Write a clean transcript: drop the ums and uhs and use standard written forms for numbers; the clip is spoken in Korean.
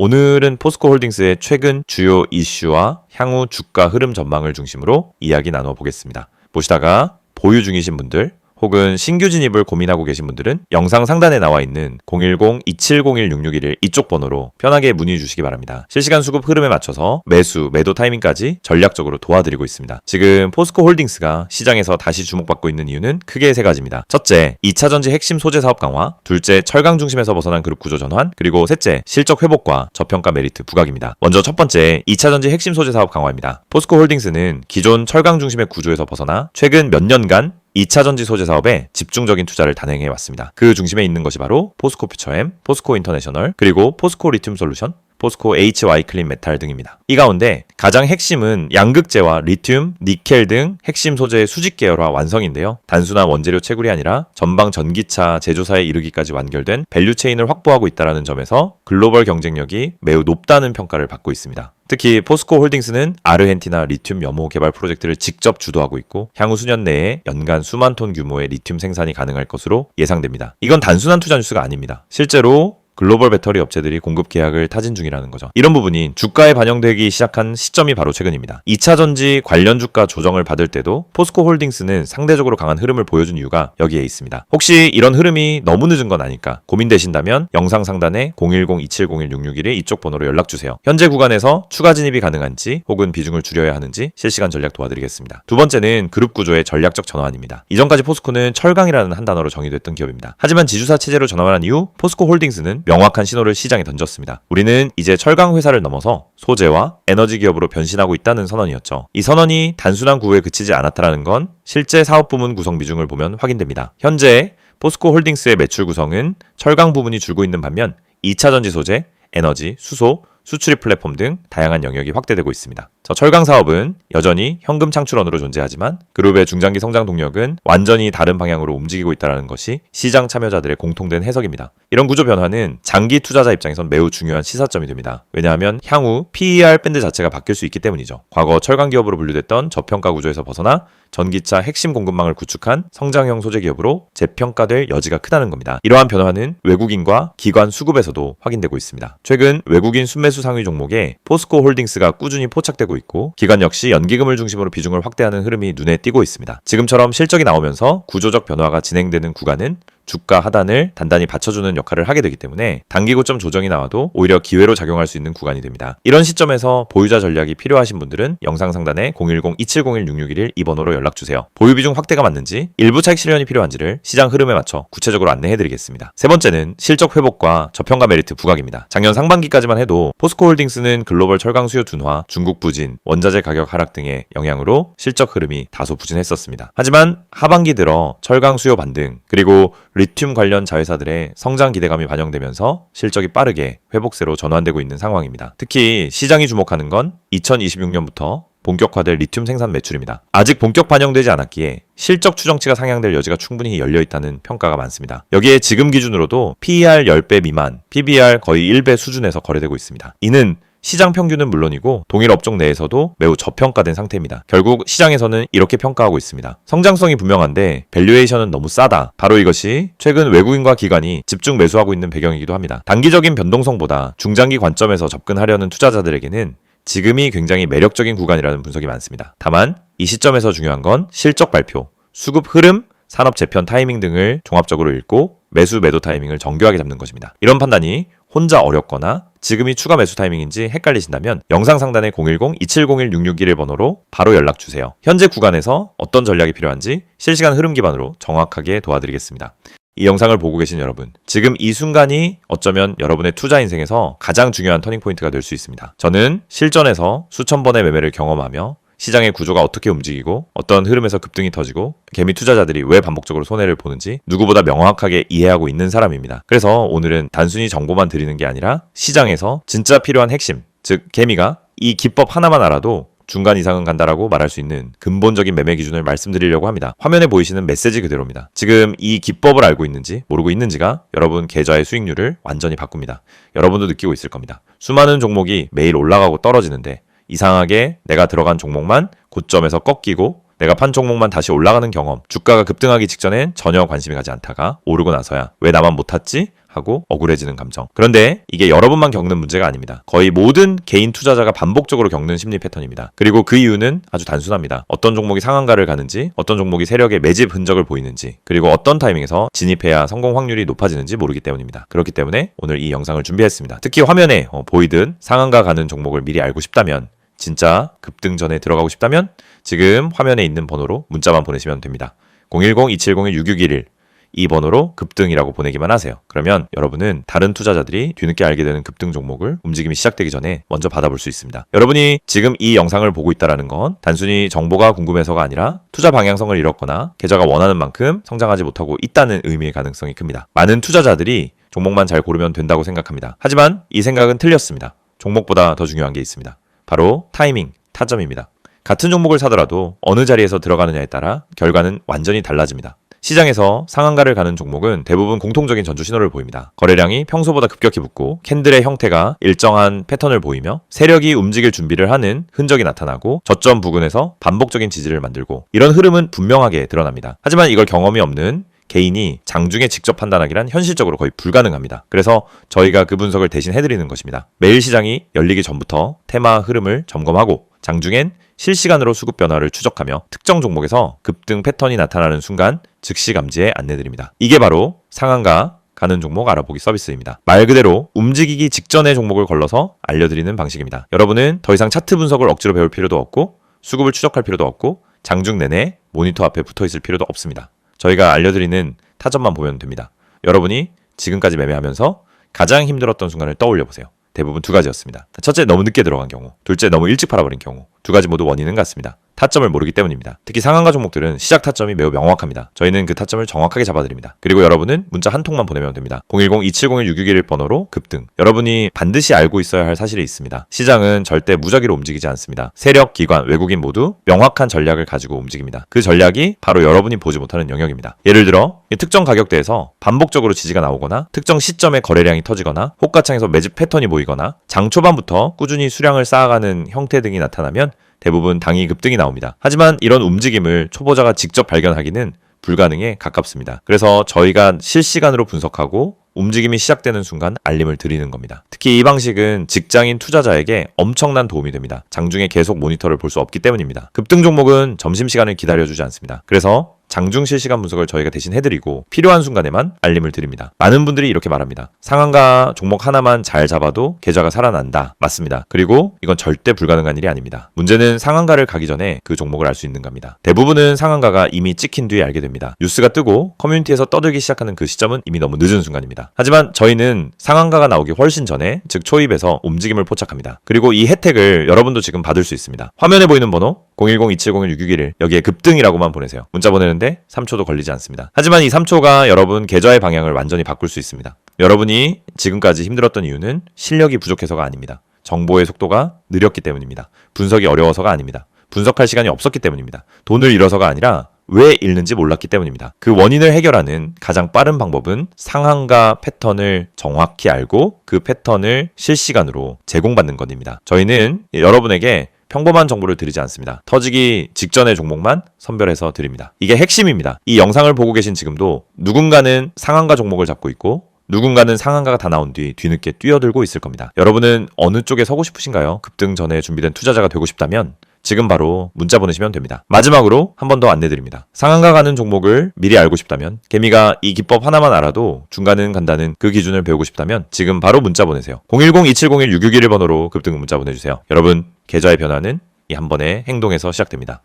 오늘은 포스코홀딩스의 최근 주요 이슈와 향후 주가 흐름 전망을 중심으로 이야기 나눠 보겠습니다. 보시다가 보유 중이신 분들 혹은 신규 진입을 고민하고 계신 분들은 영상 상단에 나와 있는 010-2701-6611 이쪽 번호로 편하게 문의 주시기 바랍니다. 실시간 수급 흐름에 맞춰서 매수, 매도 타이밍까지 전략적으로 도와드리고 있습니다. 지금 포스코홀딩스가 시장에서 다시 주목받고 있는 이유는 크게 세 가지입니다. 첫째, 2차전지 핵심 소재 사업 강화, 둘째, 철강 중심에서 벗어난 그룹 구조 전환, 그리고 셋째, 실적 회복과 저평가 메리트 부각입니다. 먼저 첫 번째, 2차전지 핵심 소재 사업 강화입니다. 포스코홀딩스는 기존 철강 중심의 구조에서 벗어나 최근 몇 년간 2차전지 소재 사업에 집중적인 투자를 단행해 왔습니다. 그 중심에 있는 것이 바로 포스코 퓨처엠, 포스코 인터내셔널, 그리고 포스코 리튬 솔루션, 포스코 HY 클린 메탈 등입니다. 이 가운데 가장 핵심은 양극재와 리튬, 니켈 등 핵심 소재의 수직 계열화 완성인데요. 단순한 원재료 채굴이 아니라 전방 전기차 제조사에 이르기까지 완결된 밸류체인을 확보하고 있다는 점에서 글로벌 경쟁력이 매우 높다는 평가를 받고 있습니다. 특히 포스코홀딩스는 아르헨티나 리튬 염호 개발 프로젝트를 직접 주도하고 있고 향후 수년 내에 연간 수만 톤 규모의 리튬 생산이 가능할 것으로 예상됩니다. 이건 단순한 투자 뉴스가 아닙니다. 실제로 글로벌 배터리 업체들이 공급 계약을 타진 중이라는 거죠. 이런 부분이 주가에 반영되기 시작한 시점이 바로 최근입니다. 2차전지 관련 주가 조정을 받을 때도 포스코홀딩스는 상대적으로 강한 흐름을 보여준 이유가 여기에 있습니다. 혹시 이런 흐름이 너무 늦은 건 아닐까 고민되신다면 영상 상단에 010-2701-6611 이쪽 번호로 연락주세요. 현재 구간에서 추가 진입이 가능한지 혹은 비중을 줄여야 하는지 실시간 전략 도와드리겠습니다. 두 번째는 그룹 구조의 전략적 전환입니다. 이전까지 포스코는 철강이라는 한 단어로 정의됐던 기업입니다. 하지만 지주사 체제로 전환한 이후 포스코홀딩스는 명확한 신호를 시장에 던졌습니다. 우리는 이제 철강 회사를 넘어서 소재와 에너지 기업으로 변신하고 있다는 선언이었죠. 이 선언이 단순한 구호에 그치지 않았다는 건 실제 사업 부문 구성 비중을 보면 확인됩니다. 현재 포스코홀딩스의 매출 구성은 철강 부문이 줄고 있는 반면 2차전지 소재, 에너지, 수소, 수출입 플랫폼 등 다양한 영역이 확대되고 있습니다. 철강 사업은 여전히 현금 창출원으로 존재하지만 그룹의 중장기 성장 동력은 완전히 다른 방향으로 움직이고 있다는 것이 시장 참여자들의 공통된 해석입니다. 이런 구조 변화는 장기 투자자 입장에선 매우 중요한 시사점이 됩니다. 왜냐하면 향후 PER 밴드 자체가 바뀔 수 있기 때문이죠. 과거 철강 기업으로 분류됐던 저평가 구조에서 벗어나 전기차 핵심 공급망을 구축한 성장형 소재 기업으로 재평가될 여지가 크다는 겁니다. 이러한 변화는 외국인과 기관 수급에서도 확인되고 있습니다. 최근 외국인 순매수 상위 종목에 포스코홀딩스가 꾸준히 포착되고 있고 기관 역시 연기금을 중심으로 비중을 확대하는 흐름이 눈에 띄고 있습니다. 지금처럼 실적이 나오면서 구조적 변화가 진행되는 구간은 주가 하단을 단단히 받쳐주는 역할을 하게 되기 때문에 단기 고점 조정이 나와도 오히려 기회로 작용할 수 있는 구간이 됩니다. 이런 시점에서 보유자 전략이 필요하신 분들은 영상 상단에 010-2701-6611 이 번호로 연락주세요. 보유 비중 확대가 맞는지 일부 차익 실현이 필요한지를 시장 흐름에 맞춰 구체적으로 안내해드리겠습니다. 세 번째는 실적 회복과 저평가 메리트 부각입니다. 작년 상반기까지만 해도 포스코홀딩스는 글로벌 철강 수요 둔화, 중국 부진, 원자재 가격 하락 등의 영향으로 실적 흐름이 다소 부진했었습니다. 하지만 하반기 들어 철강 수요 반등 그리고 리튬 관련 자회사들의 성장 기대감이 반영되면서 실적이 빠르게 회복세로 전환되고 있는 상황입니다. 특히 시장이 주목하는 건 2026년부터 본격화될 리튬 생산 매출입니다. 아직 본격 반영되지 않았기에 실적 추정치가 상향될 여지가 충분히 열려있다는 평가가 많습니다. 여기에 지금 기준으로도 PER 10배 미만, PBR 거의 1배 수준에서 거래되고 있습니다. 이는 시장 평균은 물론이고 동일 업종 내에서도 매우 저평가된 상태입니다. 결국 시장에서는 이렇게 평가하고 있습니다. 성장성이 분명한데 밸류에이션은 너무 싸다. 바로 이것이 최근 외국인과 기관이 집중 매수하고 있는 배경이기도 합니다. 단기적인 변동성보다 중장기 관점에서 접근하려는 투자자들에게는 지금이 굉장히 매력적인 구간이라는 분석이 많습니다. 다만 이 시점에서 중요한 건 실적 발표, 수급 흐름, 산업 재편 타이밍 등을 종합적으로 읽고 매수 매도 타이밍을 정교하게 잡는 것입니다. 이런 판단이 혼자 어렵거나 지금이 추가 매수 타이밍인지 헷갈리신다면 영상 상단에 010-2701-6611 번호로 바로 연락주세요. 현재 구간에서 어떤 전략이 필요한지 실시간 흐름 기반으로 정확하게 도와드리겠습니다. 이 영상을 보고 계신 여러분, 지금 이 순간이 어쩌면 여러분의 투자 인생에서 가장 중요한 터닝포인트가 될 수 있습니다. 저는 실전에서 수천 번의 매매를 경험하며 시장의 구조가 어떻게 움직이고 어떤 흐름에서 급등이 터지고 개미 투자자들이 왜 반복적으로 손해를 보는지 누구보다 명확하게 이해하고 있는 사람입니다. 그래서 오늘은 단순히 정보만 드리는 게 아니라 시장에서 진짜 필요한 핵심, 즉 개미가 이 기법 하나만 알아도 중간 이상은 간다라고 말할 수 있는 근본적인 매매 기준을 말씀드리려고 합니다. 화면에 보이시는 메시지 그대로입니다. 지금 이 기법을 알고 있는지 모르고 있는지가 여러분 계좌의 수익률을 완전히 바꿉니다. 여러분도 느끼고 있을 겁니다. 수많은 종목이 매일 올라가고 떨어지는데 이상하게 내가 들어간 종목만 고점에서 꺾이고 내가 판 종목만 다시 올라가는 경험, 주가가 급등하기 직전엔 전혀 관심이 가지 않다가 오르고 나서야 왜 나만 못 탔지? 하고 억울해지는 감정. 그런데 이게 여러분만 겪는 문제가 아닙니다. 거의 모든 개인 투자자가 반복적으로 겪는 심리 패턴입니다. 그리고 그 이유는 아주 단순합니다. 어떤 종목이 상한가를 가는지, 어떤 종목이 세력의 매집 흔적을 보이는지, 그리고 어떤 타이밍에서 진입해야 성공 확률이 높아지는지 모르기 때문입니다. 그렇기 때문에 오늘 이 영상을 준비했습니다. 특히 화면에 보이듯 상한가 가는 종목을 미리 알고 싶다면, 진짜 급등 전에 들어가고 싶다면 지금 화면에 있는 번호로 문자만 보내시면 됩니다. 010-2701-6611 이 번호로 급등이라고 보내기만 하세요. 그러면 여러분은 다른 투자자들이 뒤늦게 알게 되는 급등 종목을 움직임이 시작되기 전에 먼저 받아볼 수 있습니다. 여러분이 지금 이 영상을 보고 있다는 건 단순히 정보가 궁금해서가 아니라 투자 방향성을 잃었거나 계좌가 원하는 만큼 성장하지 못하고 있다는 의미의 가능성이 큽니다. 많은 투자자들이 종목만 잘 고르면 된다고 생각합니다. 하지만 이 생각은 틀렸습니다. 종목보다 더 중요한 게 있습니다. 바로 타이밍, 타점입니다. 같은 종목을 사더라도 어느 자리에서 들어가느냐에 따라 결과는 완전히 달라집니다. 시장에서 상한가를 가는 종목은 대부분 공통적인 전조 신호를 보입니다. 거래량이 평소보다 급격히 붙고 캔들의 형태가 일정한 패턴을 보이며 세력이 움직일 준비를 하는 흔적이 나타나고 저점 부근에서 반복적인 지지를 만들고 이런 흐름은 분명하게 드러납니다. 하지만 이걸 경험이 없는 개인이 장중에 직접 판단하기란 현실적으로 거의 불가능합니다. 그래서 저희가 그 분석을 대신 해드리는 것입니다. 매일 시장이 열리기 전부터 테마 흐름을 점검하고 장중엔 실시간으로 수급 변화를 추적하며 특정 종목에서 급등 패턴이 나타나는 순간 즉시 감지에 안내드립니다. 이게 바로 상한가 가는 종목 알아보기 서비스입니다. 말 그대로 움직이기 직전의 종목을 걸러서 알려드리는 방식입니다. 여러분은 더 이상 차트 분석을 억지로 배울 필요도 없고 수급을 추적할 필요도 없고 장중 내내 모니터 앞에 붙어 있을 필요도 없습니다. 저희가 알려드리는 타점만 보면 됩니다. 여러분이 지금까지 매매하면서 가장 힘들었던 순간을 떠올려 보세요. 대부분 두 가지였습니다. 첫째, 너무 늦게 들어간 경우. 둘째, 너무 일찍 팔아버린 경우. 두 가지 모두 원인은 같습니다. 타점을 모르기 때문입니다. 특히 상한가 종목들은 시작 타점이 매우 명확합니다. 저희는 그 타점을 정확하게 잡아드립니다. 그리고 여러분은 문자 한 통만 보내면 됩니다. 010-2701-6611 번호로 급등. 여러분이 반드시 알고 있어야 할 사실이 있습니다. 시장은 절대 무작위로 움직이지 않습니다. 세력, 기관, 외국인 모두 명확한 전략을 가지고 움직입니다. 그 전략이 바로 여러분이 보지 못하는 영역입니다. 예를 들어 특정 가격대에서 반복적으로 지지가 나오거나 특정 시점에 거래량이 터지거나 호가창에서 매집 패턴이 보이거나 장 초반부터 꾸준히 수량을 쌓아가는 형태 등이 나타나면 대부분 당이 급등이 나옵니다. 하지만 이런 움직임을 초보자가 직접 발견하기는 불가능에 가깝습니다. 그래서 저희가 실시간으로 분석하고 움직임이 시작되는 순간 알림을 드리는 겁니다. 특히 이 방식은 직장인 투자자에게 엄청난 도움이 됩니다. 장중에 계속 모니터를 볼 수 없기 때문입니다. 급등 종목은 점심시간을 기다려주지 않습니다. 그래서 장중 실시간 분석을 저희가 대신 해드리고 필요한 순간에만 알림을 드립니다. 많은 분들이 이렇게 말합니다. 상한가 종목 하나만 잘 잡아도 계좌가 살아난다. 맞습니다. 그리고 이건 절대 불가능한 일이 아닙니다. 문제는 상한가를 가기 전에 그 종목을 알 수 있는 겁니다. 대부분은 상한가가 이미 찍힌 뒤에 알게 됩니다. 뉴스가 뜨고 커뮤니티에서 떠들기 시작하는 그 시점은 이미 너무 늦은 순간입니다. 하지만 저희는 상한가가 나오기 훨씬 전에 즉 초입에서 움직임을 포착합니다. 그리고 이 혜택을 여러분도 지금 받을 수 있습니다. 화면에 보이는 번호 010-2701-6611 여기에 급등이라고만 보내세요. 문자 보내는데 3초도 걸리지 않습니다. 하지만 이 3초가 여러분 계좌의 방향을 완전히 바꿀 수 있습니다. 여러분이 지금까지 힘들었던 이유는 실력이 부족해서가 아닙니다. 정보의 속도가 느렸기 때문입니다. 분석이 어려워서가 아닙니다. 분석할 시간이 없었기 때문입니다. 돈을 잃어서가 아니라 왜 잃는지 몰랐기 때문입니다. 그 원인을 해결하는 가장 빠른 방법은 상한가 패턴을 정확히 알고 그 패턴을 실시간으로 제공받는 것입니다. 저희는 여러분에게 평범한 정보를 드리지 않습니다. 터지기 직전의 종목만 선별해서 드립니다. 이게 핵심입니다. 이 영상을 보고 계신 지금도 누군가는 상한가 종목을 잡고 있고 누군가는 상한가가 다 나온 뒤 뒤늦게 뛰어들고 있을 겁니다. 여러분은 어느 쪽에 서고 싶으신가요? 급등 전에 준비된 투자자가 되고 싶다면 지금 바로 문자 보내시면 됩니다. 마지막으로 한 번 더 안내드립니다. 상한가 가는 종목을 미리 알고 싶다면 개미가 이 기법 하나만 알아도 중간은 간다는 그 기준을 배우고 싶다면 지금 바로 문자 보내세요. 010-2701-6611 번호로 급등 문자 보내주세요. 여러분 계좌의 변화는 이 한 번의 행동에서 시작됩니다.